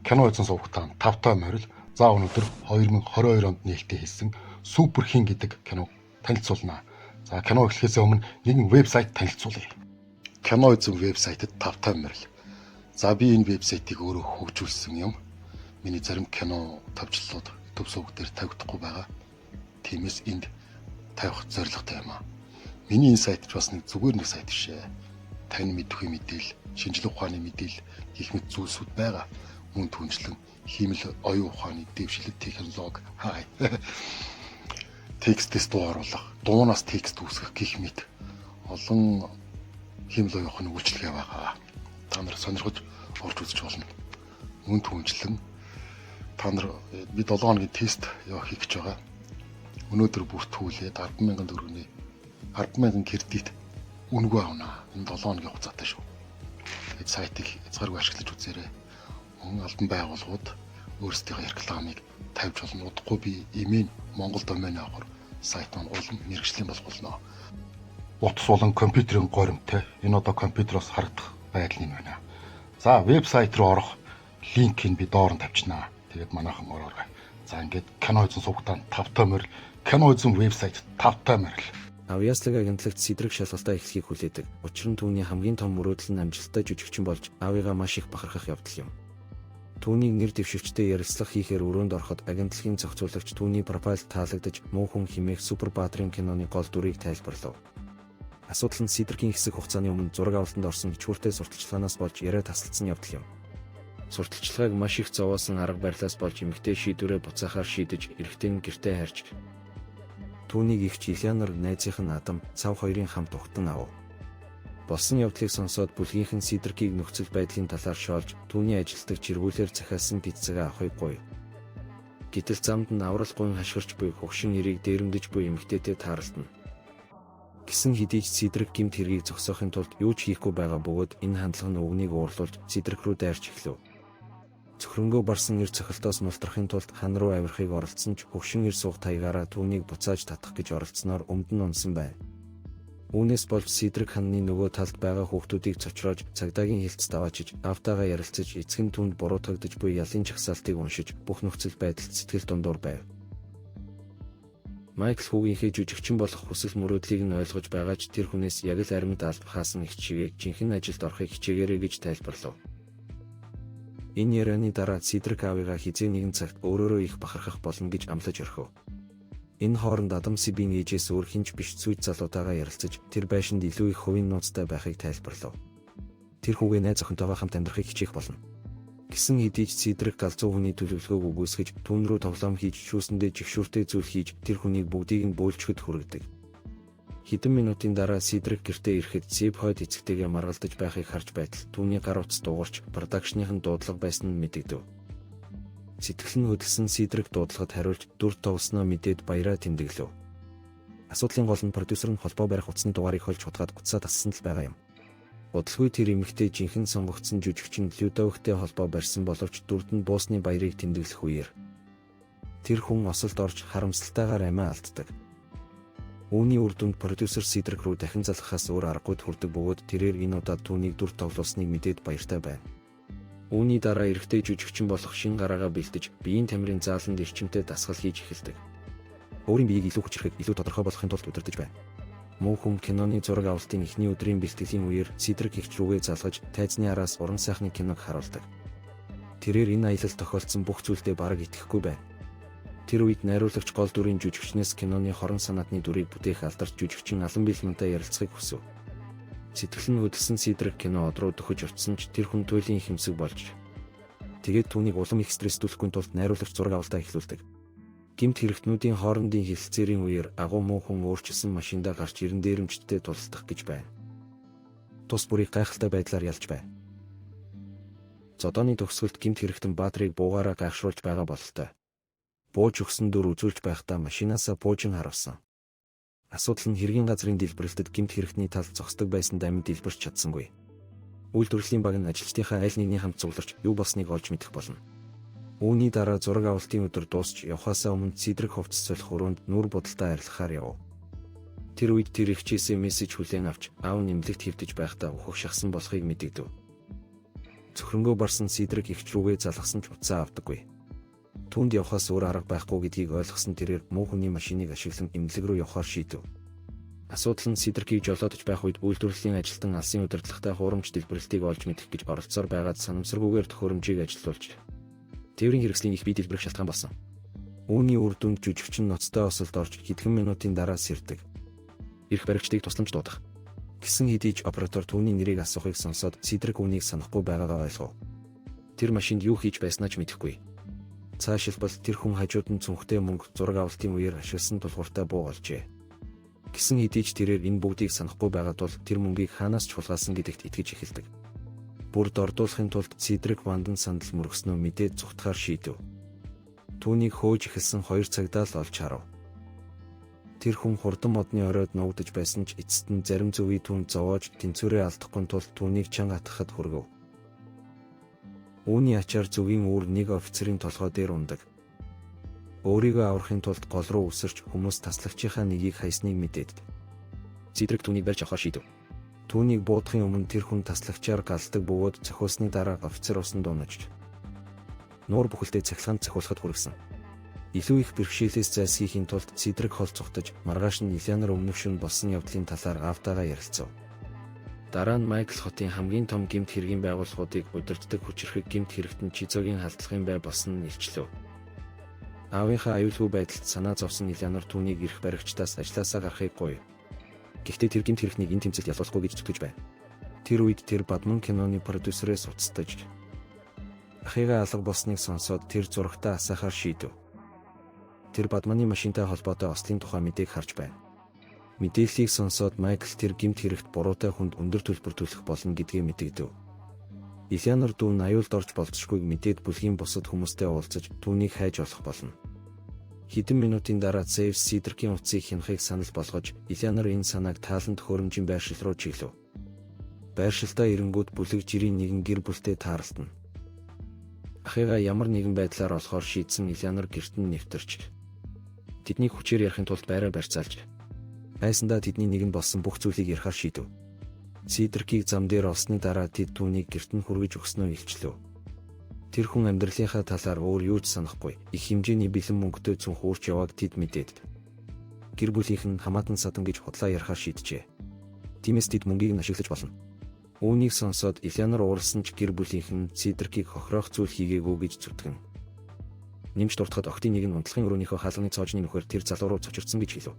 кино эзэн сувагтаан тавтай морил. За өнөөдөр 2022 онд нээлттэй хийсэн Супер хин гэдэг киног танилцуулнаа. За кино эхлэхээс өмнө нэгэн вебсайт танилцуулъя. Кино эзэн вебсайтад тавтай морил. За би энэ вебсайтыг өөрөө хөгжүүлсэн юм. Миний зарим кино тавьчлалууд YouTube суваг дээр тавигдахгүй байгаа. Тиймээс энд тавих зорилготой юм аа. Миний энэ сайт ч бас нэг зүгээр нэг сайт бишээ. Тань мэдхгүй мэдээл, шинжлэх ухааны мэдээлэл гэх мэт зүйлсүүд байгаа. Мөн түншлэн хиймэл оюун ухааны дэвшилт технологи хай. Текстээс дуу оруулах, дуунаас текст үүсгэх гэх мэт олон хиймэл оюун ухааны үйлчилгээ байгаа. Та нар сонирхож орж үзэж болно. Мөн түншлэн та нар би 7 хоногийн тест явах хийж байгаа. Өнөөдөр бүртгүүлээд 100000 төгрөгийн 100000 кредит үнэгүй авнаа. Энэ 7 хоногийн хугацаатай шүү. Тэгээд сайтыг хязгааргүй ашиглаж үзээрэй. Мөн албан байгууллагууд өөрсдийнхөө рекламыг тавьж болно. Удахгүй би имэн Монгол домен авахар сайт маань улам мэргэжлийн болох болно. Утас болон компьютерийн горимтой. Энэ одоо компьютероос харагдах байдал нь байна. За вебсайт руу орох линкийг би доор нь тавьчихнаа. Тэгээд манайхан ороорой. За ингээд кино эзэн сувагтаан тавтай морил. Кино эзэн вебсайт тавтай морил. Авьяаслаг агентлагт Сэдрэг шалгалтаа эхлэхийг хүлээдэг. Учир нь түүний хамгийн том мөрөөдөл нь амжилттай жүжигчин болж аавыгаа маш их бахархах явдал юм. Түүний нэр дэвшигчтэй ярилцлага хийхээр өрөөнд ороход агентлагийн зохицуулагч түүний профайл таалагдаж муу хүн хэмээх супер баатрын киноны гол дүрийг тайлбарлав. Асуудал нь Сэдрэгийн хэсэг хугацааны өмнө зураг авалтанд орсон хичүүртэй сурталчилгаанаас болж яриа тасалдсан явдал юм. Сурталчилгааг маш их зовоосон арга барилаас болж эмэгтэй шийдвэрээ буцаахаар шийдэж эрэгтэй нь гэртээ харж түүнийг ихч Илянор найзынх нь Адам цав хоёрын хамт ухтан ав. Болсон явдлыг сонсоод бүлгийнхэн Сэдрэгийг нөхцөл байдлын талаар шоолж түүний ажилтдаг чиргүүлээр захиалсан пиццагаа авахыг гуйв. Гэтэл замд нь аврал гуйн хашгирч буй хөгшин нэрийг дээрэмдэж буй эмэгтэйтэй тааралдана. Гисэн хэдий ч Сэдрэг гэмт хэргийг зогсоохын тулд юу ч хийхгүй байгаа бөгөөд энэ хандлага нь өвгнийг уурлуулж Сэдрэг рүү дайрч эхлэв. Цөхрөнгөө барсан нэр цохилтоос мултрахын тулд хан руу авирахыг оролцсон ч хөгшин нэр суух таягаараа түүнийг буцааж татах гэж оролцсноор өмдөн унсан байна. Үүнээс болж Сэдрэг ханны нөгөө талд байгаа хүүхдүүдийг цочроож цагдаагийн хилцэд аваачиж автаагаа ярилцаж эцэг нь түүнд буруутгагдж буй ялын жагсаалтыг уншиж бүх нөхцөл байдалд сэтгэл дундуур байв. Майкл хүүгийнхээ жүжигчин болох хүсэл мөрөөдлийг нь ойлгож байгаа ч тэр хүнээс яг л аримд албахаасан их чигээ жинхэнэ ажилд орохыг хичээгээрэй гэж тайлбарлав. Энэ ярианы дараа Сэдрэг аавыгаа хизээ нэгэн цагт өөрөөрөө их бахархах болно гэж амлаж орхив. Энэ хооронд Адам Сибийн ээжээс өөр хинч биш зүйд залуутайгаа ярилцаж тэр байшинд илүү их хувийн нууцтай байхыг тайлбарлав. Тэр хүүгээ найз охинтойгоо хамт амьдрахыг хичээх болно. Гисэн хэдий ч Сэдрэг галзуу хүний төлөвлөгөөг үгүйсгэж түүн рүү тоглоом хийж шүүсэндээ жигшүүртэй зүйл хийж тэр хүнийг бүгдийг нь бөөлчгöd хүргэдэг. Хэдэн минутын дараа Сэдрэг гэртээ ирэхэд Зэб хойд эцэгтэйгээ маргалдаж байхыг харж байтал түүний гар утас дуугарч продакшныхын дуудлага байсан нь мэдэгдэв. Сэтгэл нь хөдөлсөн Сэдрэг дуудлагад хариулж дүр товсноо мэдээд баяраа тэмдэглэв. Асуудлын гол нь продюсер нь холбоо барих утасны дугаарыг хольж хутгаад утсаа тассан л байгаа юм. Удалгүй тэр эмэгтэй жинхэнэ сонгогдсон жүжигчин Людовиктэй холбоо барьсан боловч дүрд нь буусны баярыг тэмдэглэх үеэр тэр хүн осолд орж харамсалтайгаар амиа алддаг. Үүний үр дүнд продюсер Сэдрэг рүү дахин залгахаас өөр аргагүй хүрдэг бөгөөд тэрээр энэ удаад түүнийг дүр тоглосныг мэдээд баяртай байна. Үүний дараа эрэгтэй жүжигчин болох шин гараагаа бэлдэж биеийн тамирын зааланд эрчимтэй дасгал хийж эхэлдэг. Өөрийн биеийг илүү хүчрэхэд илүү тодорхой болгохын тулд удирдах байна. Муу хүн киноны зураг авалтын эхний өдрийн бэлтгэлийн үеэр Сэдрэг ихч рүүгээ залгаж тайзны араас уран сайхны киног харуулдаг. Тэрээр энэ аялал тохиолдсон бүх зүйлдээ бараг итгэхгүй байна. Тэр үед найруулагч гол дүрийн жүжигчнээс киноны хорон санаатны дүрийг бүтээх алдарч жүжигчин Алан Бэлмэнтэй ярилцахыг хүсв. Сэтгэл нь хөдөлсөн Сэдрэг кино од руу дөхөж очсон ч тэр хүн туйлын хэмсэг болж тэгээд түүнийг улам их стресстүүлэхгүй тулд найруулагч зураг авалтаа эхлүүлдэг. Гэмт хэрэгтнүүдийн хоорондын хилцээрийн үеэр агуу муу хүн өөрчилсөн машиндаа гарч ирэн дээрэмчдтэй тулсдах гэж байна. Тус бүрийг гайхалтай байдлаар ялж байна. Зодооны төгсгөлд гэмт хэрэгтэн баатрыг буугаараа гайхшруулж байгаа бололтой. Бууж өгсөн дүр үзүүлж байхдаа машинаасаа буужин харуулсан. Асуудал нь хэргийн газрын дэлбэрэлтэд гэмт хэрэгтний талд зогсдог байсан дамид дэлбэрч чадсангүй. Үйлдвэрлэлийн баг нь ажилчдынхаа аль нэгний хамт цугларч юу болсныг олж мэдэх болно. Үүний дараа зураг авалтын өдөр дуусч явхаасаа өмнө Сэдрэг хувцас солих өрөөнд нүур будалтай арилгахаар яв. Тэр үед тэр ихчээсээ мессеж хүлээн авч аав нэмлэгт хэвдэж байхдаа ухах шахсан болохыг мэдэгдэв. Цөхрөнгөө барсан Сидрик эгч рүүгээ залгасан ч утсаа авдаггүй. Түүнд явхаас өөр арга байхгүй гэдгийг ойлгосон тэрээр муу хүний машиныг ашиглан эмнэлэг рүү явахаар шийдэв. Асуудал нь Сидрикийг жолоодож байх үед үйлдвэрлэлийн ажилтан алсын удирдлагатай хуурамч дэлбэрэлтийг олж мэдэх гэж оролцоор байгаад санамсаргүйгээр төхөөрөмжийг ажилуулж тээврийн хэрэгслийн их бие дэлбэрэх шалтгаан болсон. Үүний үр дүнд жүжигчин ноцтой осолд орж хэдхэн минутын дараа сэрдэг. Ирэх баригчдыг тусламж дуудах гэсэн хэдий ч оператор түүний нэрийг асуухыг сонсоод Сидрик үүнийг санахгүй байгаагаа ойлгов. Тэр машинд юу хийж байснаа ч мэдэхгүй. Цаашилбал тэр хүн хажууд нь цүнхтэй мөнгө зураг авалтын үеэр ашигласан тулгууртай буу олжээ. Гэсэн хэдий ч тэрээр энэ бүгдийг санахгүй байгаа тул тэр мөнгийг хаанаас ч хулгайлсан гэдэгт итгэж эхэлдэг. Бүр дордуулахын тулд Сидрик вандан сандал мөргснөө мэдээд зүхтахаар шийдэв. Түүнийг хөөж эхэлсэн 2 цагдаа л олж харав. Тэр хүн хурдан модны оройд нуугдаж байсан ч эцэст нь зарим зөвийг түүнд зовоож тэнцвэрээ алдахгүй тул түүнийг чанга атгахад хүргэв. Үүний ачаар зөвгийн үүр нэг офицерын толгой дээр ундаг. Өөрийгөө аврахын тулд гол руу үсэрч хүмүүс таслагчийнхаа нэгийг хайсныг мэдээд Сидрик түүнийг барьж авахар шийдэв. Түүнийг буудахын өмнө тэр хүн таслагчаар галдаг бөгөөд цохиусны дараа офицер усан дуунаж нуур бүхэлдээ цахилгаанд цохиулахад хүргэсэн. Илүү их бэрхшээлээс зайлсхийхийн тулд Сидрик хол цугтаж маргааш нь Ильянар өмнөх шөнө болсон явдлын талаар Автагаа ярилцав. Дараа нь Майкл хотын хамгийн том гэмт хэргийн байгууллагуудыг удирддаг хүчирхэг гэмт хэрэгтэн Чизогийн халдлагын бай болсон нь илчлэв. Аавынхаа аюулгүй байдалд санаа зовсон Ильянар түүнийг ирэх баригчдаас ажлаасаа гарахыг гуйв. Гэхдээ тэр гэмт хэрэгтнийг энэ тэмцэлд ялуулахгүй гэж зүтгэж байв. Тэр үед тэр Бадман киноны продюсерээс уцтаж ахыгаа алга болсныг сонсоод тэр зурагтаа асаахаар шийдэв. Тэр Бадманы машинтай холбоотой ослын тухай мэдээг харж байна. Мэдээллийг сонсоод Майкл тэр гэмт хэрэгт буруутай хүнд өндөр төлбөр төлөх болно гэдгээ мэдэгдэв. Ильянар дүү нь аюулд орж болцшгүйг мэдээд бүлгийн бусад хүмүүстэй уулзаж түүнийг хайж олох болно. Хэдэн минутын дараа Зевс Сидрикийн утсыг хянахыг санал болгож Ильянар энэ санааг таалан төхөөрөмжийн байршил руу чиглэв. Байршилтаа ирэнгүүт бүлэг жирийн нэгэн гэр бүлтэй тааралдана. Ахыгаа ямар нэгэн байдлаар олохоор шийдсэн Ильянар гэрт нь нэвтэрч тэднийг хүчээр ярихын тулд байраа барьцаалж айсандаа тэдний нэг нь болсон бүх зүйлийг ярихаар шийдэв. Сидрикийг зам дээр олсны дараа тэд түүнийг гэрт нь хүргэж өгснөө илчлэв. Тэр хүн амьдралынхаа талаар өөр юу ч санахгүй их хэмжээний бэлэн мөнгөтэй цүнх уурч явааг тэд мэдээд гэр бүлийнх нь хамаатан садан гэж худлаа ярихаар шийджээ. Тиймээс тэд мөнгийг нь ашиглаж болно. Үүнийг сонсоод Ильянар уурсан ч гэр бүлийнх нь Сидрикийг хохироох зүйл хийгээгүй гэж зүтгэн. Нэмж дуртахад охтын нэг нь унтлагын өрөөнийхөө хаалганы цоожны нөхөр тэр залуу руу цочирдсан гэж хэлв.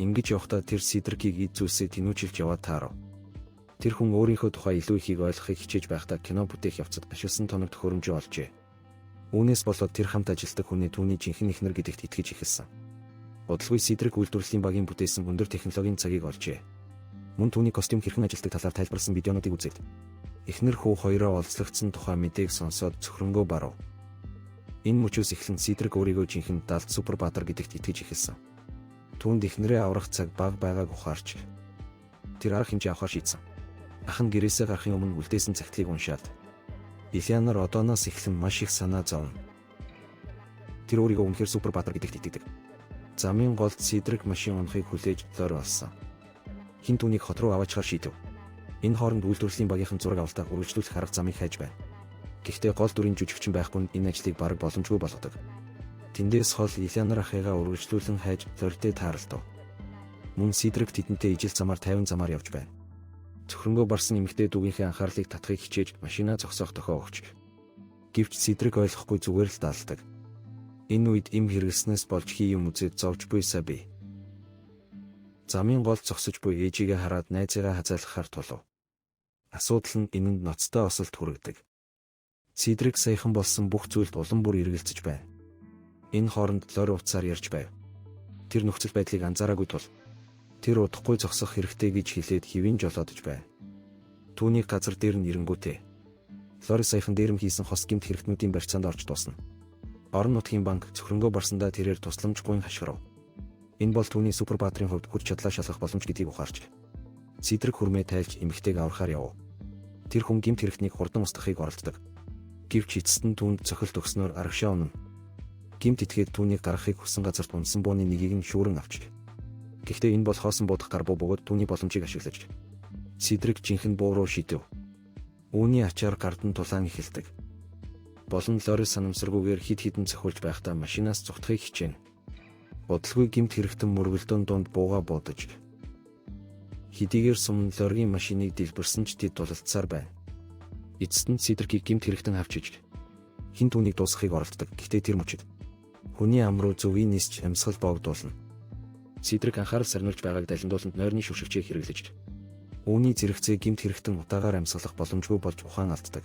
Ингэж явахдаа тэр Сидрикийг эд зүйлсээ тэнүүжилж яваад таарав. Тэр хүн өөрийнхөө тухай илүү ихийг ойлгохыг хичээж байхдаа кино бүтээх явцад ашигласан тоног төхөөрөмжөө олжээ. Үүнээс болоод тэр хамт ажилладаг хүний түүний жинхэнэ эхнэр гэдэгт итгэж эхэлсэн. Удалгүй Сидрик үйлдвэрлэлийн багийн бүтээсэн өндөр технологийн цагийг олжээ. Мөн түүний костюм хэрхэн ажилтдаг талаар тайлбарласан видеонуудыг үзээд эхнэр хүү хоёроо олзлогдсон тухай мэдээг сонсоод цөхрөнгөө барав. Энэ мөчөөс эхлэн Сидрик өөрийгөө жинхэнэ далд супер баатар гэдэгт итгэж эхэлсэн. Түүнд эхнэрээ аврах цаг бага байгааг ухаарч тэр арга хэмжээ авахар шийдсэн. Ах нь гэрээсээ гарахын өмнө үлдээсэн цагтлыг уншаад Ильянар одооноос эхлэн маш их санаа зовно. Тэр өөрийгөө үнэхээр супер баатар гэдэгт итгэдэг. Замын голд Сидрик машин унахыг хүлээж лойр болсон. Хин түүнийг хот руу аваачаар шийдэв. Энэ хооронд үйлдвэрлэлийн багийнхан зураг авалтаа үргэлжлүүлэх арга замыг хайж байна. Гэхдээ гол дүрийн жүжигчин байхгүй нь энэ ажлыг бараг боломжгүй болгодог. Тэндээс хол Ильянар ахыгаа үргэлжлүүлэн хайж лойртэй тааралдав. Мөн Сидрик тэдэнтэй ижил замаар 50 замаар явж байна. Цөхрөнгөө барсан эмэгтэй дүүгийнхээ анхаарлыг татахыг хичээж машинаа зогсоох дохио өгч. Гэвч Сидрик ойлгохгүй зүгээр л даалдаг. Энэ үед эм хэрэглэснээс болж хий юм үзээд зовж буйсаа бий. Замын гол зогсож буй ээжигээ хараад найзыгаа хазаалгахаар тулав. Асуудал нь энэнд ноцтой осолд хүргэдэг. Сидрик саяхан болсон бүх зүйлд улам бүр эргэлзэж байна. Энэ хооронд лойр уцаар ярьж байв. Тэр нөхцөл байдлыг анзаараагүй тул тэр удахгүй зогсох хэрэгтэй гэж хэлээд хэвийн жолоодож байв. Түүний газар дээр нь ирэнгүүтээ лойр саяхан дээрэм хийсэн хос гэмт хэрэгтнүүдийн барьцаанд орж дуусна. Орон нутгийн банк цөхрөнгөө барсандаа тэрээр тусламжгүй хашгирав. Энэ бол түүний супер баатрын хувьд хүч чадлаа шалгах боломж гэдгийг ухаарч Сидрик хүрмээ тайлж эмэгтэйг аврахаар яв. Тэр хүн гэмт хэрэгтнийг хурдан устгахыг оролддог. Гэвч эцэст нь түүнд цохилт өгснөөр арагшаа унана. Гэмт итгээд түүнийг гаргахыг хүссэн газарт унсан бууны нэгийг нь шүүрэн авч. Гэхдээ энэ бол хоосон буудах гарбуу бөгөөд түүний боломжийг ашиглаж Сидрик жинхэнэ буу руу шидэв. Үүний ачаар гардан тулаан эхэлдэг. Болон Лори санамсаргүйгээр хид хідэн цохиулж байхдаа машинаас зугтахыг хичээнэ. Бодлоггүй гэмт хэрэгтэн мөргөлдөөн дунд бууга буудаж. Хэдийгээр сумн Лоригийн машиныг дэлбэрсэн ч тэд тулалцсаар байна. Эцэст нь Сидрикийг гэмт хэрэгтэн авчиж хин түүнийг дуусгахыг оролддог. Гэхдээ тэр мөчөд хүний ам руу зүгийг нисч амьсгал боогдуулна. Сидрик анхаарал сарниулж байгааг далиндууланд нойрны шүршигчээ хэрэглэж. Үүний зэрэгцээ гэмт хэрэгтэн утаагаар амьсгалах боломжгүй болж ухаан алддаг.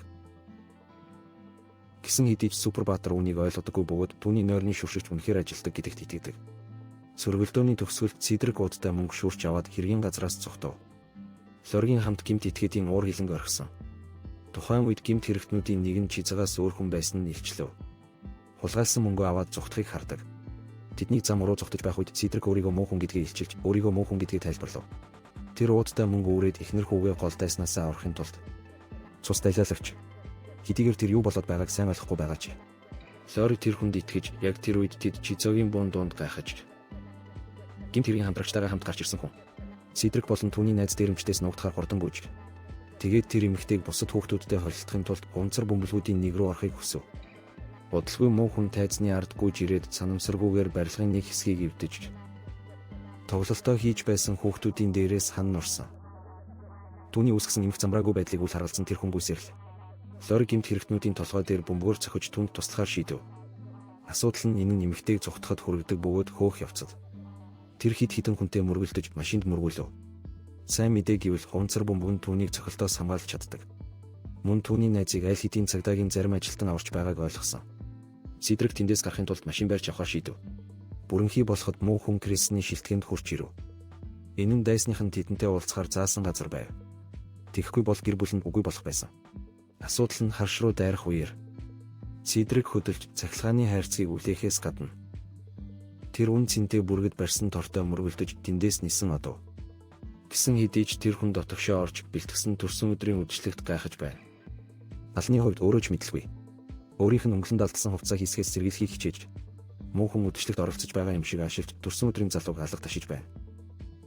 Гэсэн хэдий ч Супербаатар үүнийг ойлгодоггүй бөгөөд түүний нойрны шүршигч үнэхээр ажилдаг гэдэгт итгэдэг. Сөргөлдөөний төгсгөлд Сидрик уудтай мөнгө шүүрч аваад хэргийн газраас цогтов. Лоригийн хамт гэмт этгээдийн уур хилэнг орхисон. Тухайн үед гэмт хэрэгтнүүдийн нэг нь Чизагаас өөр хүн байсан нь илчлэв. Хулгайлсан мөнгөө аваад зугтахыг хардаг. Тэдний зам руу зугтаж байх үед Сидрик өөрийгөө муу хүн гэдгийг илчилж, өөрийгөө муу хүн гэдгийг тайлбарлав. Тэр уудтай мөнгө өрөөд эхнэр хүүгээ гол дайснаасаа аврахын тулд цус дайлаалагч. Хэдийгээр тэр юу болоод байгааг сайн ойлгохгүй байгаа ч. Лори тэр хүнд итгэж, яг тэр үед тэд Чизогийн буун дунд гайхаж. Гэмт хэргийн хамтрагчтайгаа хамт гарч ирсэн хүн. Сидрик болон түүний найз дээрэмчдээс нуугдахаар хурдан гүйж. Тэгээд тэр эмэгтэйг бусад хүүхдүүдтэй холилдохын тулд гунцар бөмбөлгүүдийн нэг рүү орохыг хүсв. Бодлоггүй муу хүн тайзны ард гүйж ирээд санамсаргүйгээр барилгын нэг хэсгийг эвдэж. Тоглолтоо хийж байсан хүүхдүүдийн дээрээс хан нурсан. Түүний үүсгэсэн эмх замраагүй байдлыг үл харгалзан тэр хүн гүйсэрлээ. Лори гэмт хэрэгтнүүдийн толгой дээр бөмбөгөөр цохиж түнд туслахаар шийдэв. Асуудал нь энэ нь эмэгтэйг зүгтахад хүргэдэг бөгөөд хөөх явцад. Тэр хид хідэн хүнтэй мөргөлдөж машинд мөргүүлв. Сайн мэдээ гэвэл хунцар бөмбөг нь түүнийг цохилтоос хамгаалж чаддаг. Мөн түүний найзыг аль хэдийн цагдаагийн зарим ажилтан аварч байгааг ойлгосон. Сидрик тэндээс гарахын тулд машин барьж авахар шийдэв. Бүрэнхий болоход муу хүн Крисний шилтгэнд хурч ирэв. Энэ нь дайсных нь тэдэнтэй уулзахаар заасан газар байв. Тэгэхгүй бол гэр бүл нь үгүй болох байсан. Асуудал нь харш руу дайрах үеэр Сидрик хөдөлж цахилгааны хайрцгийг үлээхээс гадна тэр үн цэнтэй бүргэд барьсан тортой мөргөлдөж тэндээс нисэн одов. Гэсэн хэдий ч тэр хүн дотогшоо орж бэлтгэсэн төрсөн өдрийн үдшилтэд гайхаж байна. Алны хувьд өөрөө ч мэдлгүй. Өөрийнх нь өнгөлөнд алдсан хувцас хийсгээс сэргийлхийг хичээж муу хүн үдшилтэд оролцож байгаа юм шиг ашиглаж төрсөн өдрийн залууг алга ташиж байна.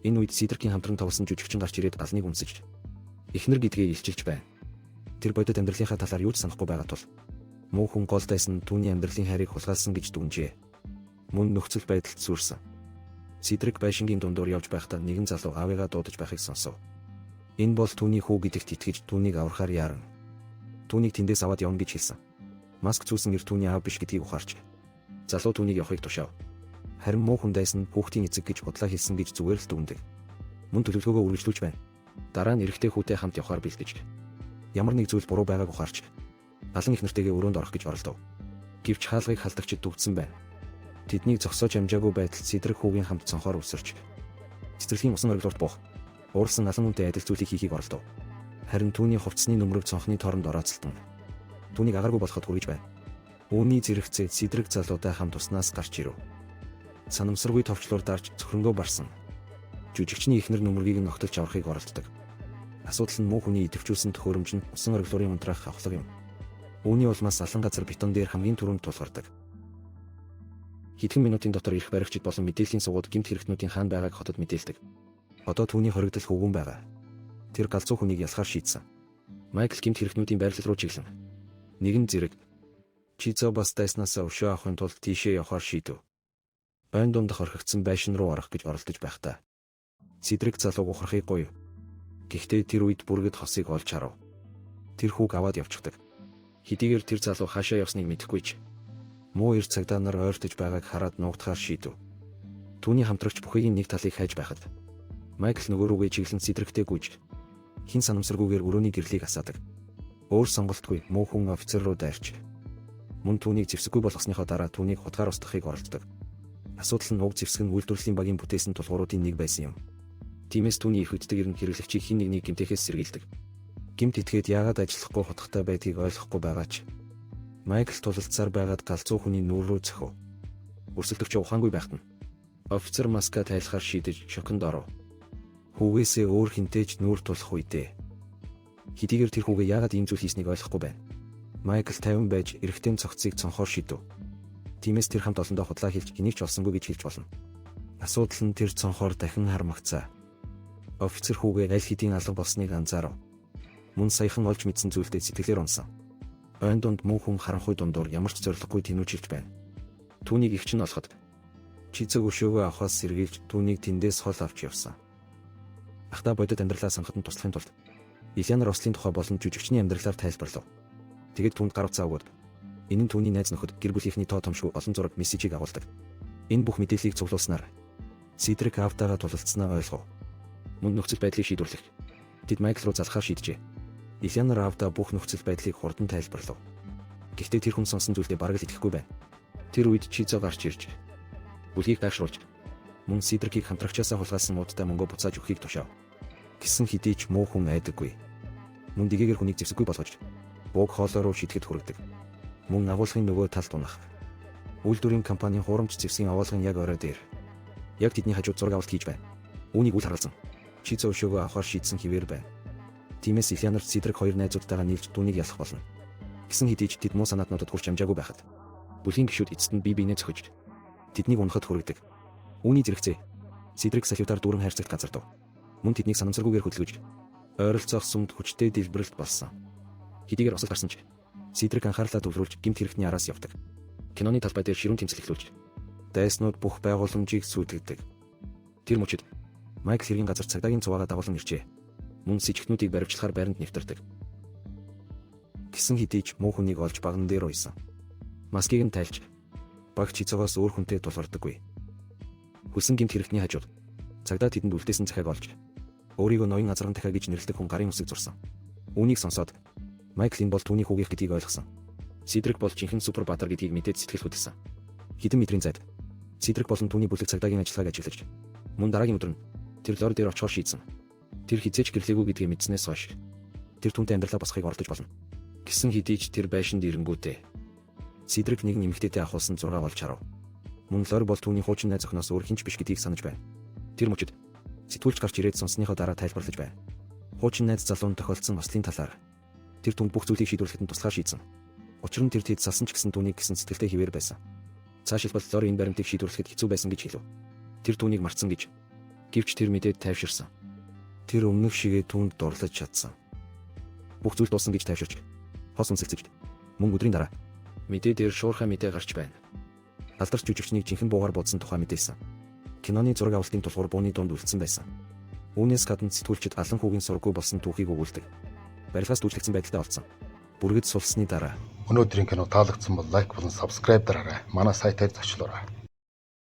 Энэ үед Сидрикийн хамтран тоглосон жүжигчин гарч ирээд алныг үнсэж эхнэр гэдгээ илчилж байна. Тэр бодит амьдралынхаа талаар юу ч санахгүй байгаа тул муу хүн гол дайсан түүний амьдралын хайрыг хулгайлсан гэж дүгнжээ. Мөн нөхцөл байдалд сүрсэн. Сидрик байшингийн дундуур явж байхдаа нэгэн залуу аавыгаа дуудаж байхыг сонсов. Энэ бол түүний хүү гэдэгт итгэж түүнийг аврахаар яарна. Түүнийг тэндээс аваад явна гэж хэлсэн. Маск зүүсэн ир түүний аав биш гэдгийг ухаарч. Залуу түүнийг явахыг тушаав. Харин муу хүн дайсан хүүхдийн эцэг гэж бодлоо хэлсэн гэж зүгээр л дүгнэдэг. Мөн төлөвлөгөөгөө үргэлжлүүлж байна. Дараа нь эрэгтэй хүүтэй хамт явахаар бэлдэж. Ямар нэг зүйл буруу байгааг ухаарч. Алан их нэртэйгээ өрөөнд орох гэж оролдов. Гэвч хаалгыг халдагчид дүгдсэн байна. Тэднийг зогсоож амжаагүй байтал Сидрик хүүгийн хамт цонхоор өсөрч. Цэцэрлэгийн усан оргилуурт буух. Уурсан алан хүнтэй адил зүйлийг хийхийг оролдов. Харин түүний хувцсны нөмрөг цонхны тооронд орооцолтон. Түүнийг агааргүй болоход хүргэж байна. Үүний зэрэгцээ Сидрик залуутай хамт уснаас гарч ирэв. Санамсаргүй товчлуур дарж цөхрөнгөө барсан. Жүжигчний эхнэр нөмрөгийг нь огтолж аврахыг оролддог. Асуудал нь муу хүний идэвхжүүлсэн төхөөрөмж нь усан оргилуурын унтраах авахлага юм. Үүний улмаас алан газар бетон дээр хамгийн түрүүнд тулгардаг. Хэдхэн минутын дотор ирэх баригчид болон мэдээллийн сувгууд гэмт хэрэгтнүүдийн хаан байгааг хотод мэдээлдэг. Одоо түүний хоригдол хөвгөн байгаа. Тэр галзуу хүнийг ялахаар шийдсэн. Майкл гэмт хэрэгтнүүдийн байрлал руу чиглэн. Нэгэн зэрэг Чизо бас дайснаасаа өшөө авахын тулд тийшээ явахаар шийдэв. Байн дундах орхигдсан байшин руу орох гэж оролдож байхдаа Сидрик залууг ухрахыг гуйв. Гэхдээ тэр үед бүргэд хосыг олж харав. Тэр хүүг аваад явчихдаг. Хэдийгээр тэр залуу хаашаа явсныг мэдэхгүй ч муу эр цагдаа нар ойртож байгааг хараад нуугдахаар шийдэв. Түүний хамтрагч бүхийгийн нэг талыг хайж байхад Майкл нөгөө рүүгээ чиглэн Сидриктэй гүйж хин санамсаргүйгээр өрөөний гэрлийг асаадаг. Өөр сонголтгүй муу хүн офицер руу дайрч мөн түүнийг зэвсэггүй болгосныхоо дараа түүнийг хутгаар устгахыг оролддог. Асуудал нь уг зэвсэг нь үйлдвэрлэлийн багийн бүтээсэн тулгууруудын нэг байсан юм. Тиймээс түүний их үддэг ирнэ хэрэглэгчийг хин нэгний гэмтээхээс сэргийлдэг. Гэмт этгээд яагаад ажиллахгүй хутгатай байдгийг ойлгохгүй байгаа ч Майкл тулалцсаар байгаад галзуу хүний нүүр рүү зөхөв. Өрсөлдөгч ухаангүй байхад нь офицер маска тайлахаар шийдэж шоконд оров. Хүүгээсээ өөр хинтээж нүүр тулах үедээ хэдийгээр тэр хүүгээ яагаад ийм зүйл хийснийг ойлгохгүй байна. Майкл 50 байж эрэгтэй цогцыг цонхоор шидэв. Тиймээс тэр хамт олондоо худлаа хэлж энийг ч олсонгүй гэж хэлж болно. Асуудал нь тэр цонхоор дахин хармагцаа. Офицер хүүгээ аль хэдийн алга болсныг анзаарав. Мөн саяхан олж мэдсэн зүйлдээ сэтгэлээр унсан. Ойн дунд мөн хүн харанхуй дундуур ямар ч зориггүй тэнүүжилж байна. Түүнийг их чинь олоход Чицэг өшөөгөө авахаас сэргийлж түүнийг тэндээс хол авч явсан. Ахта бодит амьдралаа санахад нь туслахын тулд Ильянар Ослын тухай болон жүжигчний амьдралаар тайлбарлав. Тэгэд түүнд гар утсаа өгөөд энэ нь түүний найз нөхөд гэр бүлийнхний тоо томшгүй олон зураг мессежийг агуулдаг. Энэ бүх мэдээллийг цуглуулснаар Сидрик Автагаа тулалдснаа ойлгов. Мөн нөхцөл байдлыг шийдвэрлэх. Тэд Майкл руу залхаар шийджээ. Ильянар Авта бүх нөхцөл байдлыг хурдан тайлбарлав. Гэхдээ тэр хүн сонсон зүйлдээ бараг л итгэхгүй байна. Тэр үед Чицо гарч ирж бүлгийг дайшруулж мөн Сидрикийг хамтрагчаасаа хулгайлсан муудтай мөнгө буцааж өгөхийг тушаав. Гэсэн хэдий ч муу хүн айдаггүй. Мөн дэгээр хүнийг зэвсэггүй болгож бууг хоолой руу шидэхэд хүргэдэг. Мөн агуулгын нөгөө талд унах. Үйлдвэрийн компанийн хуурамч зэвсгийн агуулгын яг орой дээр яг тэдний хажууд зураг авалт хийж байна. Үүнийг үл харгалзан Чицо өшөөгөө авахар шийдсэн хിവэр байна. Тиймээс Ильянар Сидрик хоёр найзуудтайгаа нийлж түүнийг ялах болно. Гэсэн хэдий ч тэд муу санаатнуудад хүрч амжаагүй байхад бүлгийн гишүүд эцэст нь бие биенээ зөхөж тэднийг унахад хүргэдэг. Үүний зэрэгцээ Сидрик салютаар дүүрэн хайрцагт газардав. Мөн тэднийг санамсаргүйгээр хөдөлгөж ойролцоох сүмд хүчтэй дэлбэрэлт болсон. Хэдийгээр осол гарсан ч Сидрик анхаарлаа төвлөрүүлж гэмт хэрэгтний араас явдаг. Киноны талбай дээр ширүүн тэмцэл эхлүүлж дайснууд бүх байгууламжийг сүйтгэдэг. Тэр мөчид Майкл хэргийн газар цагдаагийн цуваагаа дагуулan иржээ. Мөн сэжигтнүүдийг баривчлахаар байранд нэвтэрдэг. Гэсэн хэдий ч муу хүнийг олж баган дээр уйсан. Маскийг нь тайлж багч Чицогоос өөр хүнтэй тулгардаггүй. Хүлсэн гэмт хэрэгтний хажууд цагдаа тэдэнд үлдээсэн захиаг олж өөрийгөө ноён азарган дахиа гэж нэрлэдэг хүн гарын үсэг зурсан. Үүнийг сонсоод Майкл энэ бол түүний хүүгийнх гэдгийг ойлгосон. Сидрик бол жинхэнэ супер баатар гэдгийг мэдээд сэтгэл хөдлөсөн. Хэдэн метрийн зайд Сидрик болон түүний бүлэг цагдаагийн ажиллагааг ажиглаж мөн дараагийн өдөр нь тэр лор дээр очихоор шийдсэн. Тэр хизээч гэрлээгүй гэдгийг мэдснээс хойш тэр түүнтэй амьдралаа босхийг оролдож болно. Гэсэн хэдий ч тэр байшинд ирэнгүүтээ Сидрик нэгэн эмэгтэйтэй ахуулсан зураг олж харав. Мөн лор бол түүний хуучин найз охиноос өөр хинч биш гэдгийг санаж байна. Тэр мөчид сэтгүүлч гарч ирээд сонссныхоо дараа тайлбарлаж байна. Хуучин найз залуунд тохиолдсон ослын талаар тэр түнд бүх зүйлийг шийдвэрлэхэд нь туслахаар шийдсэн. Учир нь тэр тэд салсан ч гэсэн түүнийг гэсэн сэтгэлтэй хിവэр байсан. Цаашилбал лор энэ баримтыг шийдвэрлэхэд хэцүү байсан гэж хэлв. Тэр түүнийг марцсан гэж. Гэвч тэр мэдээд тайвширсан. Тэр өмнөх шигээ түүнд дурлаж чадсан. Бүх зүйл дууссан гэж тайвширч хос үнсэлцэж мөн өдрийн дараа мэдээ дээр шуурхай мэдээ гарч байна. Алдарч жүжигчнийг жинхэнэ буугаар бодсон тухай мэдээсэн. Киноны зураг авалтын тулгуур бууны дунд үлдсэн байсан. Үүнээс гадна сэтгүүлчид алан хүүгийн сургаггүй болсон түүхийг өгүүлдэг. Барилгаас дүүжлэгдсэн байдалтай олцсон. Бүргэд сулсны дараа өнөөдрийн кино таалагдсан бол лайк болон subscribe дараарай. Манай сайтаар зочлоорой.